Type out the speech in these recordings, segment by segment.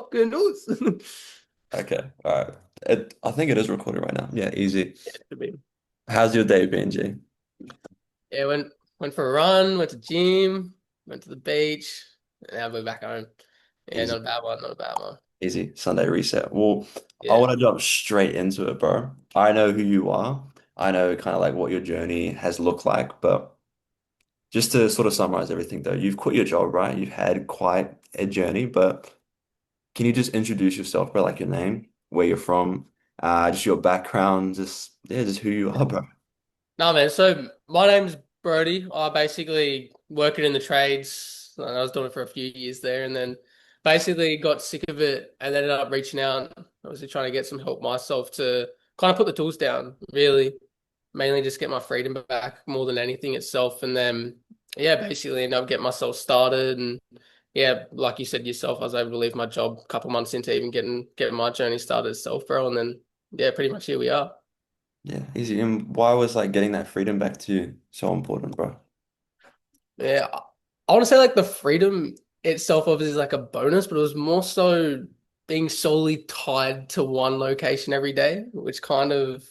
fucking knows? Okay, all right. I think it is recording right now. Yeah, easy. I mean, How's your day been, G? yeah, went for a run, went to gym, went to the beach, and now we're back home. Yeah, Easy, not a bad one, not a bad one. easy. Sunday reset. Well, I Yeah. want to jump straight into it, bro. I know who you are. I know kind of like what your journey has looked like, but just to sort of summarize everything though, you've quit your job, right? You've had quite a journey, but can you just introduce yourself, bro? Like your name, where you're from, just your background, just yeah, just who you are, bro. No, man. So my name's Brody. I basically working in the trades. I was doing it for a few years there, and then basically got sick of it and ended up reaching out. Obviously, trying to get some help myself to kind of put the tools down. Really, mainly just get my freedom back more than anything itself, and then yeah, basically end up getting myself started. And yeah, like you said yourself, I was able to leave my job a couple months into even getting my journey started itself, bro. And then yeah, pretty much here we are. Yeah, easy. And why was like getting that freedom back to you so important, bro? Yeah, I want to say like the freedom itself obviously is like a bonus, but it was more so being solely tied to one location every day, which kind of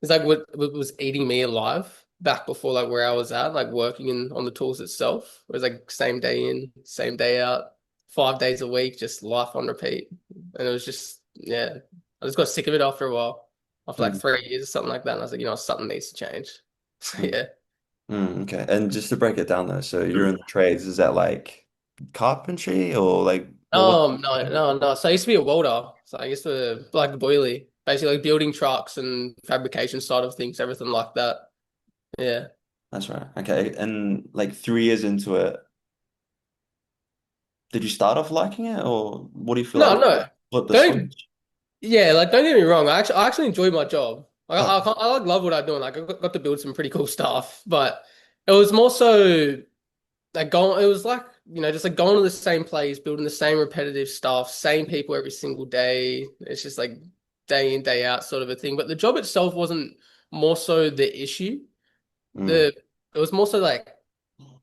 is like what was eating me alive back before like where I was at, like working in on the tools itself. It was like same day in, same day out, 5 days a week, just life on repeat. And it was just yeah, I just got sick of it after a while, after like Mm, 3 years or something like that. And I was like, something needs to change. So mm, yeah. okay. And just to break it down though, so you're in the trades, is that like carpentry or like what? No. So I used to be a welder. So I used to like boilie, basically like building trucks and fabrication side of things, everything like that. Yeah. That's right. Okay. And like 3 years into it, did you start off liking it or what do you feel No, like no. flip the Don't. switch? Yeah, like don't get me wrong. I actually enjoy my job. Oh, I like love what I'm doing. Like I got to build some pretty cool stuff, but it was more so like going. It was like just like going to the same place, building the same repetitive stuff, same people every single day. It's just like day in day out sort of a thing. But the job itself wasn't more so the issue. mm. The It was more so like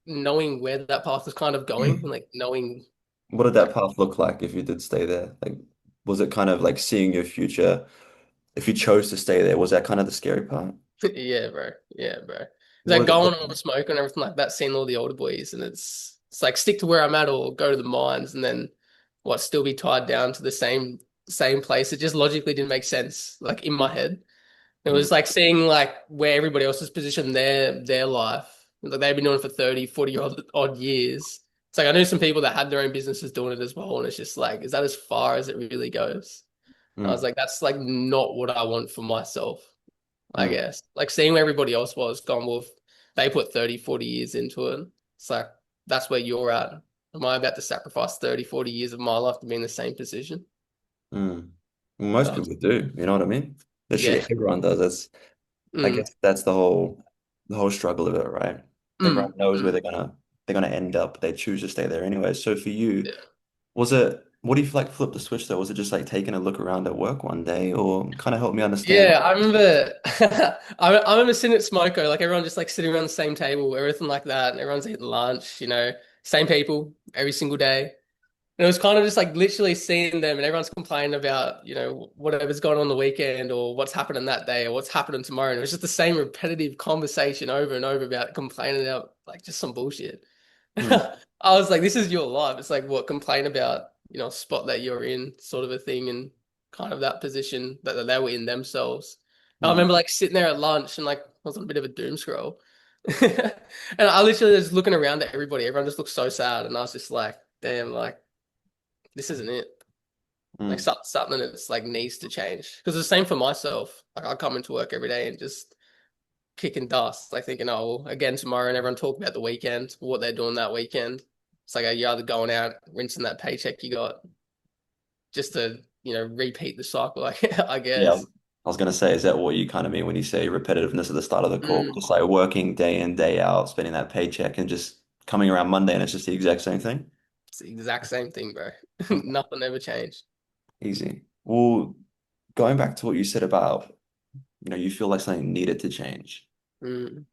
knowing where that path was kind of going and like knowing What did that like path look like if you did stay there? Like, was it kind of like seeing your future? If you chose to stay there, was that kind of the scary part? yeah, bro. Yeah, bro. It's What like did it going look on the like? smoke and everything like that, seeing all the older boys, and it's like stick to where I'm at or go to the mines and then what still be tied down to the same place. It just logically didn't make sense, like in my head. It Mm, was like seeing like where everybody else is positioned their life. Like they've been doing it for 30, 40 odd years. It's like I knew some people that had their own businesses doing it as well, and it's just like, is that as far as it really goes? I was mm, like, that's like not what I want for myself, I mm, guess. Like seeing where everybody else was gone with, they put 30, 40 years into it. It's like, that's where you're at. Am I about to sacrifice 30, 40 years of my life to be in the same position? mm. Well, So most I was, people do, you know what I mean? Literally yeah. everyone does. I Mm, guess that's the whole struggle of it, right? Everyone knows where mm. they're gonna end up, but they choose to stay there anyway. So for you, Yeah. what do you feel like flip the switch though? Was it just like taking a look around at work one day or kind of help me understand? Yeah, I remember. I remember sitting at Smoko, like everyone just like sitting around the same table, everything like that, and everyone's eating lunch. Same people every single day. And it was kind of just like literally seeing them, and everyone's complaining about whatever's going on the weekend or what's happening that day or what's happening tomorrow. And it was just the same repetitive conversation over and over about complaining about like just some bullshit. Mm, I was like, this is your life. It's like what complain about, a spot that you're in, sort of a thing, and kind of that position that they were in themselves. I mm, remember like sitting there at lunch and like I was on a bit of a doom scroll. And I literally was looking around at everybody. Everyone just looked so sad. And I was just like, damn, like this isn't it. Like mm, something that's like needs to change. Because the same for myself. Like I come into work every day and just kicking dust, like thinking, oh, well, again tomorrow, and everyone talk about the weekend, what they're doing that weekend. It's like you're either going out, rinsing that paycheck you got just to, repeat the cycle, I yeah. guess. I was gonna say, is that what you kind of mean when you say repetitiveness at the start of the call? Mm, Just like working day in, day out, spending that paycheck and just coming around Monday and it's just the exact same thing? it's the exact same thing, bro. Okay, Nothing ever changed. easy. Well, going back to what you said about, you feel like something needed to change. Mm.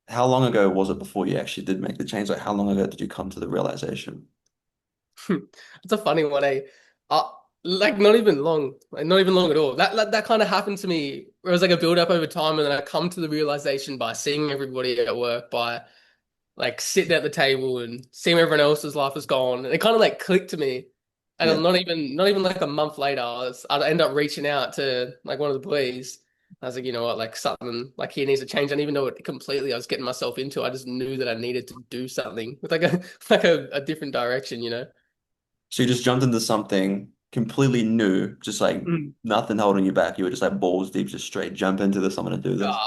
How long ago was it before you actually did make the change? Like, how long ago did you come to the realization? It's a funny one, eh? Uh, like not even long, like not even long at all. That kind of happened to me. Where it was like a build up over time, and then I come to the realization by seeing everybody at work, by like sitting at the table and seeing everyone else's life was gone. And it kind of like clicked to me. And Yeah. I'm not even like a month later, I'd end up reaching out to like one of the boys. I was like, you know what, like something like here needs to change. I didn't even know what completely I was getting myself into. I just knew that I needed to do something with like a like a different direction, you know? So you just jumped into something completely new, just like Mm. nothing holding you back. You were just like balls deep, just straight jump into this. I'm gonna do this.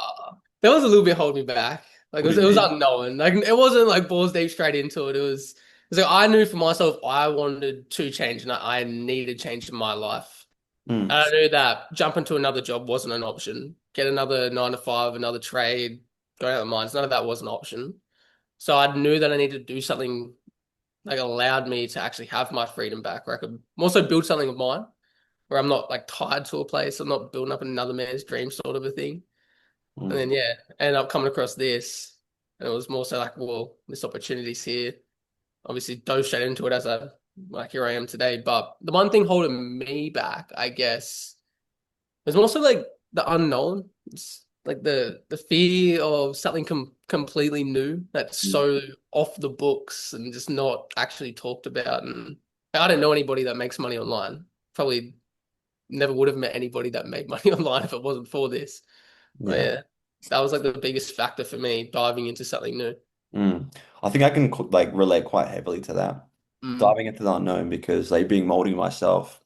That was a little bit holding me back. Like What do it you was mean? unknown. Like it wasn't like balls deep straight into it. It was like I knew for myself I wanted to change and I needed change in my life. Mm, And I knew that jumping to another job wasn't an option. Get another 9 to 5, another trade, going out of the mines, none of that was an option. So I knew that I needed to do something like allowed me to actually have my freedom back, where I could also build something of mine, where I'm not like tied to a place. I'm not building up another man's dream sort of a thing. And mm, then yeah, ended up coming across this. And it was more so like, well, this opportunity's here. Obviously dove straight into it as a like here I am today. But the one thing holding me back, I guess, is more so like the unknown. It's like the fear of something completely new that's mm. so off the books and just not actually talked about. And I don't know anybody that makes money online. Probably never would have met anybody that made money online if it wasn't for this. But Yeah. yeah, that was like the biggest factor for me diving into something new. Mm. I think I can like relate quite heavily to that. Mm. Diving into the unknown because like being molding myself,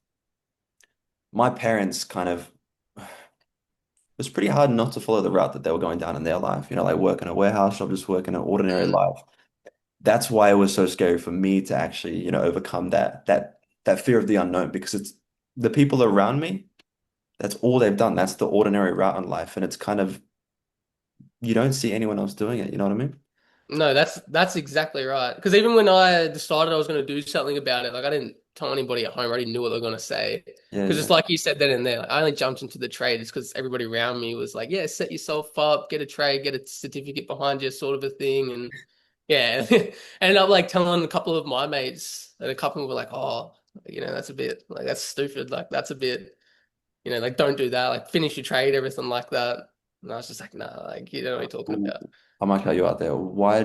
my parents kind of it was pretty hard not to follow the route that they were going down in their life. You know, like work in a warehouse job, just working an ordinary Mm. life. That's why it was so scary for me to actually, overcome that fear of the unknown because it's the people around me, that's all they've done. That's the ordinary route in life. And it's kind of you don't see anyone else doing it, you know what I mean? No, that's exactly right. Because even when I decided I was going to do something about it, like I didn't tell anybody at home. I already knew what they were going to say. Yeah, Because yeah. just like you said then and there, like, I only jumped into the trade just because everybody around me was like, "Yeah, set yourself up, get a trade, get a certificate behind you, sort of a thing." And yeah, ended up like telling a couple of my mates, and a couple were like, "Oh, that's a bit like that's stupid. Like that's a bit, like don't do that. Like finish your trade, everything like that." And I was just like, "Nah, like you don't know what you're talking Ooh, about." I might cut you out there. Why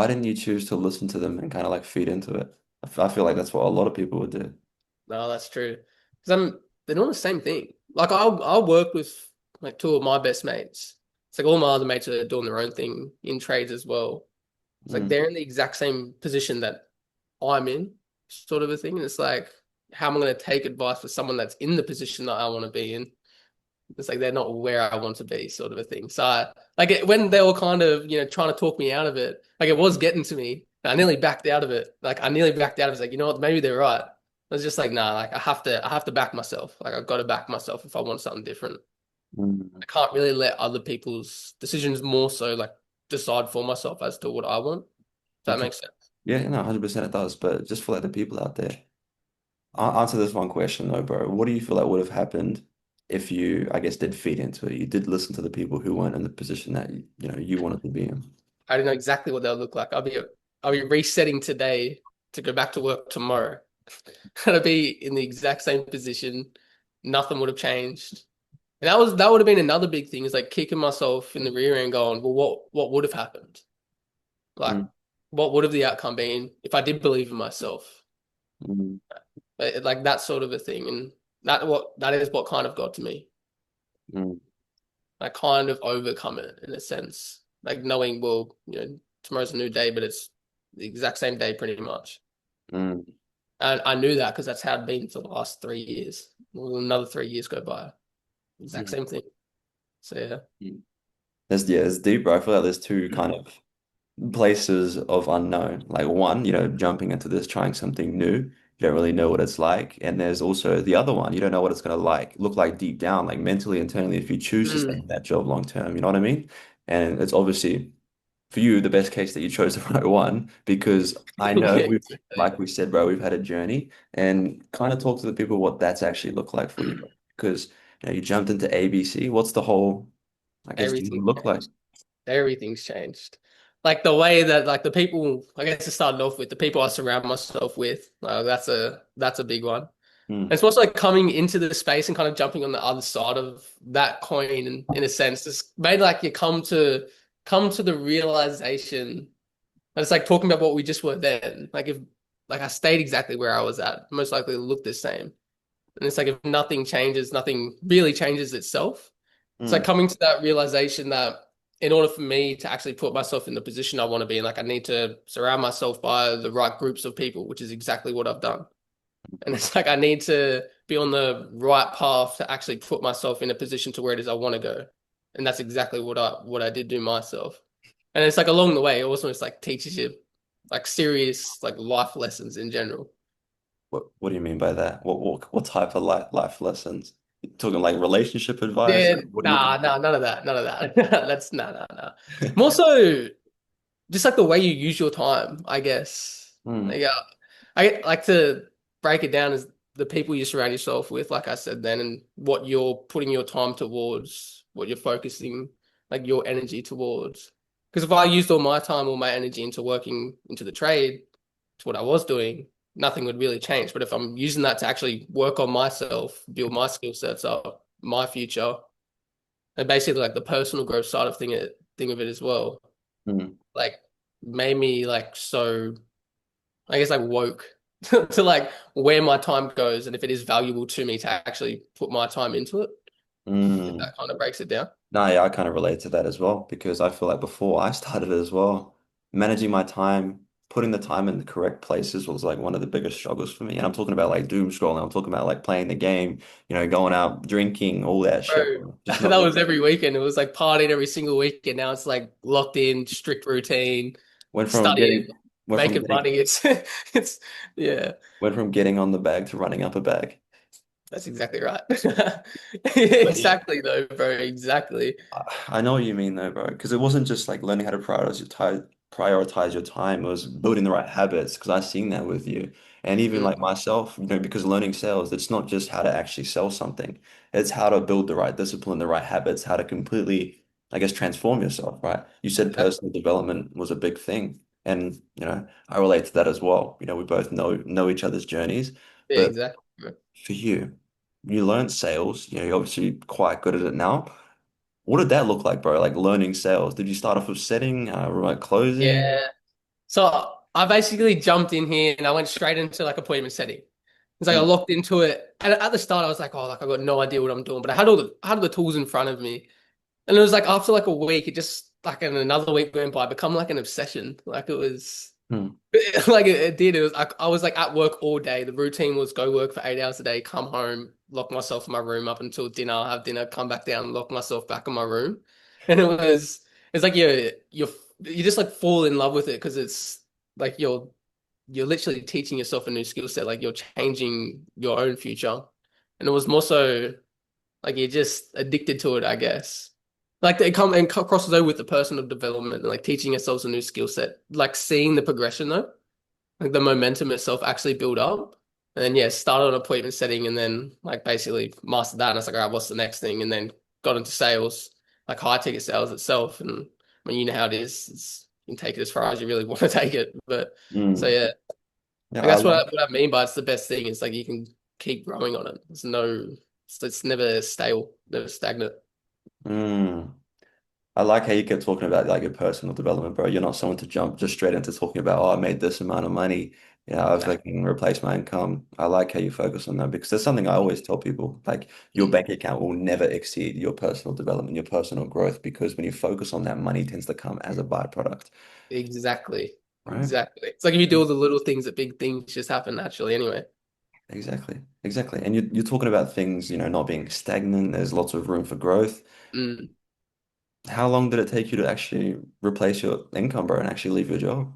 didn't you choose to listen to them and kind of like feed into it? I feel like that's what a lot of people would do. No, that's true. Because they're doing the same thing. Like I'll work with like two of my best mates. It's like all my other mates are doing their own thing in trades as well. It's like Mm, they're in the exact same position that I'm in, sort of a thing. And it's like, how am I going to take advice for someone that's in the position that I want to be in? It's like they're not where I want to be, sort of a thing. So, when they were kind of, trying to talk me out of it, like it was getting to me. I nearly backed out of it. Like I nearly backed out of it. It's like, you know what? Maybe they're right. I was just like, nah. Like I have to back myself. Like I've got to back myself if I want something different. mm. I can't really let other people's decisions more so like decide for myself as to what I want. Does that Okay. make sense? Yeah, no, 100% it does. But just for like the people out there, I'll answer this one question though, bro. What do you feel like would have happened if you, I guess, did feed into it? You did listen to the people who weren't in the position that you wanted to be in. I don't know exactly what they'll look like. I'll be resetting today to go back to work tomorrow. I'll be in the exact same position. Nothing would have changed. And that would have been another big thing is like kicking myself in the rear end going, well, what would have happened? Like, Mm, what would have the outcome been if I did believe in myself? mm, Like that sort of a thing. And that is what kind of got to me. mm, I kind of overcome it in a sense. Like knowing, well, tomorrow's a new day, but it's the exact same day pretty much. mm, And I knew that because that's how it'd been for the last 3 years. Well, another 3 years go by. Exact mm, same thing. So yeah. mm. It's deep, bro. I feel like there's two kind of places of unknown. Like one, jumping into this, trying something new. You don't really know what it's like. And there's also the other one. You don't know what it's gonna look like deep down, like mentally, internally, if you choose to stay Mm. in that job long term. You know what I mean? And it's obviously for you the best case that you chose the right one because I know Yeah, we've, exactly. like we said, bro, we've had a journey and kind of talk to the people what that's actually looked like for you. Because you jumped into ABC. What's the whole, I guess, journey Everything look like? changed. Everything's changed. like the way that like the people, I guess it started off with the people I surround myself with. That's a big one. And Mm, it's also like coming into the space and kind of jumping on the other side of that coin in a sense. It's made like you come to the realization. And it's like talking about what we just were then. Like if like I stayed exactly where I was at, most likely it'll look the same. And it's like if nothing changes, nothing really changes itself. It's like mm, coming to that realization that in order for me to actually put myself in the position I want to be in, like I need to surround myself by the right groups of people, which is exactly what I've done. And it's like I need to be on the right path to actually put myself in a position to where it is I want to go. And that's exactly what I did do myself. And it's like along the way, it also just like teaches you like serious like life lessons in general. what do you mean by that? What type of life lessons? You talking like relationship advice? Yeah, Like, what are you looking nah, nah, none of that, none of that. That's nah, nah, nah. More so, just like the way you use your time, I guess. for? Like, I like to break it down as the people you surround yourself with, like I said then, and what you're putting your time towards, what you're focusing like your energy towards. Because if I used all my time, all my energy into working into the trade, to what I was doing, nothing would really change. But if I'm using that to actually work on myself, build my skill sets up, my future, and basically like the personal growth side of thing of it as well, Mm. like made me like so I guess like woke to like where my time goes and if it is valuable to me to actually put my time into it. If Mm. that kind of breaks it down. No, yeah, I kind of relate to that as well because I feel like before I started as well, managing my time, putting the time in the correct places was like one of the biggest struggles for me. And I'm talking about like doom scrolling, I'm talking about like playing the game, going out, drinking, all that shit, Bro, bro. Just that not was really every weekend. It was like partying every single weekend. Now it's like locked in, strict routine, went from studying, getting went from making getting money. It's yeah, went from getting on the bag to running up a bag. that's exactly right. But yeah, Exactly though, bro. Exactly. I know what you mean though, bro. Because it wasn't just like learning how to prioritize your time. It was building the right habits. Because I've seen that with you, and even Mm, like myself, because learning sales, it's not just how to actually sell something. It's how to build the right discipline, the right habits, how to completely, I guess, transform yourself. Right? You said exactly. personal development was a big thing, and I relate to that as well. We both know each other's journeys, Yeah, but exactly. Bro. for you, you learned sales. You're obviously quite good at it now. What did that look like, bro? Like learning sales. Did you start off with setting, remote closing? Yeah. So I basically jumped in here and I went straight into like appointment setting. It's like I Mm, locked into it. And at the start I was like, oh, like I got no idea what I'm doing. But I had all the tools in front of me. And it was like after like a week, it just like and another week went by, become like an obsession. Like it was mm, like it did. It was I was like at work all day. The routine was go work for 8 hours a day, come home, lock myself in my room up until dinner, have dinner, come back down, lock myself back in my room. And it's like you just like fall in love with it because it's like you're literally teaching yourself a new skill set. Like you're changing your own future. And it was more so like you're just addicted to it, I guess. Like they come and crosses over with the personal development and like teaching ourselves a new skill set. Like seeing the progression though, like the momentum itself actually build up. And then yeah, started on appointment setting and then like basically mastered that. And I was like, all right, what's the next thing? And then got into sales, like high ticket sales itself. And I mean, you know how it is. You can take it as far as you really want to take it. But so mm. yeah, Yeah, I I guess like. what I mean by it's the best thing is like you can keep growing on it. It's never stale, never stagnant. Mm. I like how you kept talking about like your personal development, bro. You're not someone to jump just straight into talking about, oh, I made this amount of money. I've Nah. like replaced my income. I like how you focus on that because that's something I always tell people. Like your Mm. bank account will never exceed your personal development, your personal growth, because when you focus on that, money tends to come as a byproduct, Exactly. right? Exactly. It's like if you do all the little things, that big things just happen naturally anyway. Exactly, exactly. And you're talking about things, not being stagnant. There's lots of room for growth. Mm. How long did it take you to actually replace your income, bro, and actually leave your job?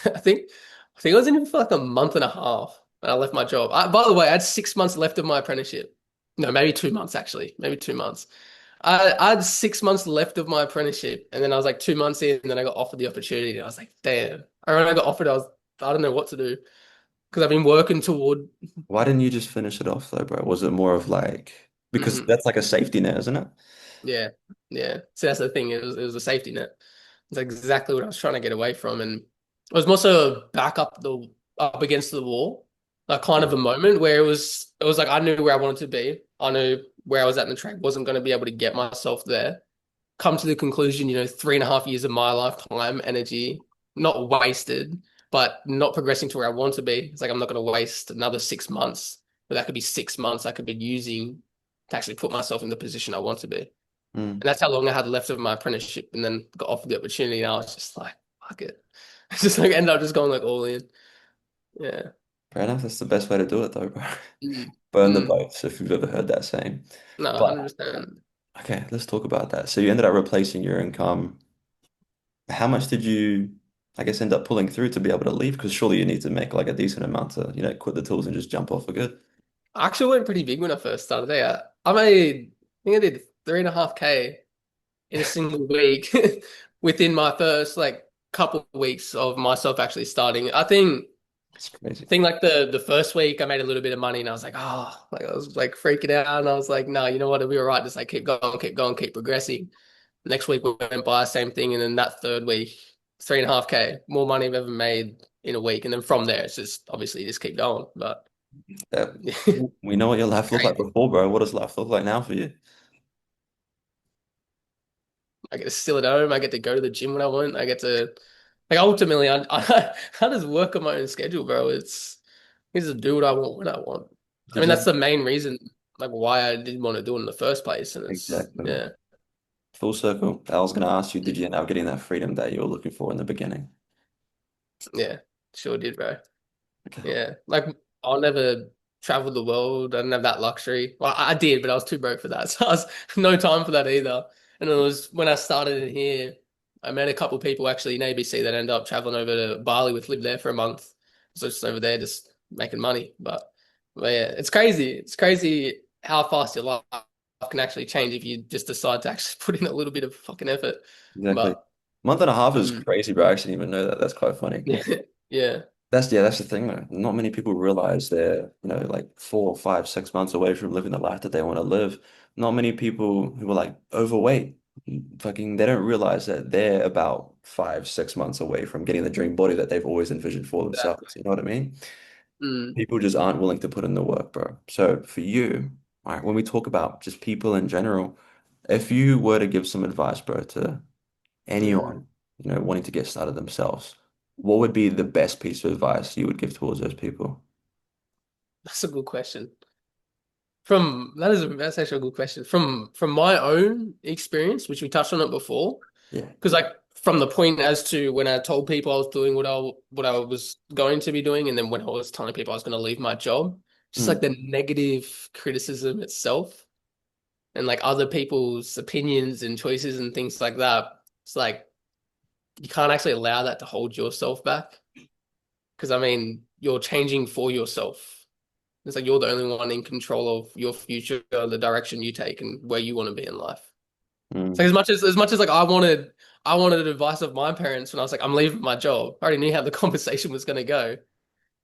I think I think I was in it for like a month and a half when I left my job. By the way, I had 6 months left of my apprenticeship. No, maybe 2 months actually. Maybe 2 months. I had 6 months left of my apprenticeship, and then I was like 2 months in, and then I got offered the opportunity. And I was like, damn. And when I got offered, I don't know what to do because I've been working toward. Why didn't you just finish it off though, bro? Was it more of like because Mhm. that's like a safety net, isn't it? Yeah, yeah. So that's the thing. It was a safety net. It's exactly what I was trying to get away from, and it was more so back up against the wall, like kind Yeah. of a moment where it was like I knew where I wanted to be. I knew where I was at in the track, wasn't going to be able to get myself there. Come to the conclusion, 3.5 years of my lifetime, energy, not wasted, but not progressing to where I want to be. It's like I'm not going to waste another 6 months, but that could be 6 months I could be using to actually put myself in the position I want to be. Mm. And that's how long I had left of my apprenticeship, and then got offered the opportunity. And I was just like, fuck it. I just like ended up just going like all in. Yeah. Fair enough. That's the best way to do it, though, bro. Mm. Burn the Mm. boats, if you've ever heard that saying. No, But 100%. okay, let's talk about that. So you ended up replacing your income. How much did you, I guess, end up pulling through to be able to leave? Because surely you need to make like a decent amount to, quit the tools and just jump off for good. I actually went pretty big when I first started there. I think I did 3.5K in a single week within my first like couple of weeks of myself actually starting. It's crazy. I think like the first week I made a little bit of money and I was like, oh, like I was like freaking out and I was like, no, you know what, it'll be all right. Just like keep going, keep progressing. Next week we went by same thing, and then that third week, 3.5K, more money I've ever made in a week. And then from there, it's just obviously you just keep going. But Uh, yeah, we know what your life looked like crazy. before, bro. What does life look like now for you? I get to still at home. I get to go to the gym when I want. I get to like ultimately I just work on my own schedule, bro. I just do what I want when I want. I Did mean, you that's have the main reason like why I didn't want to do it in the first place. And it's exactly yeah, full circle? I was going to ask you, did you end up getting that freedom that you were looking for in the beginning? yeah, sure did, bro. Okay. Yeah, like I'll never travel the world. I didn't have that luxury. Well, I did, but I was too broke for that, so I was no time for that either. And it was when I started in here, I met a couple people actually in ABC that ended up traveling over to Bali with lived there for a month. So just over there, just making money. But yeah, it's crazy. It's crazy how fast your life can actually change if you just decide to actually put in a little bit of fucking effort. Exactly. But Month and a half is mm, crazy, bro. I actually didn't even know that. That's quite funny. yeah, yeah, That's the thing, though. Not many people realize they're, like 4, 5, 6 months away from living the life that they want to live. Not many people who are like overweight, fucking, they don't realize that they're about 5, 6 months away from getting the dream body that they've always envisioned for exactly. themselves. You know what I mean? Mm, People just aren't willing to put in the work, bro. So for you, all right, when we talk about just people in general, if you were to give some advice, bro, to mm. anyone, wanting to get started themselves, what would be the best piece of advice you would give towards those people? That's a good question. That's actually a good question. From my own experience, which we touched on it before, Yeah. because like from the point as to when I told people I was doing what I was going to be doing, and then when I was telling people I was going to leave my job, just like Mm, the negative criticism itself, and like other people's opinions and choices and things like that. It's like you can't actually allow that to hold yourself back, because I mean you're changing for yourself. It's like you're the only one in control of your future, the direction you take, and where you want to be in life. It's like mm, as much as like I wanted advice of my parents when I was like, I'm leaving my job. I already knew how the conversation was going to go. It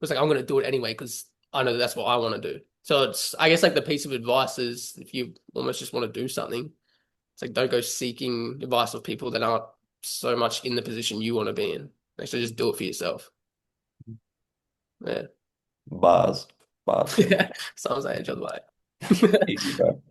was like I'm going to do it anyway because I know that's what I want to do. So it's I guess like the piece of advice is if you almost just want to do something, it's like don't go seeking advice of people that aren't so much in the position you want to be in. Actually, just do it for yourself. Yeah, bars, bars, bro. yeah. Sometimes I enjoy the way. Easy, bro.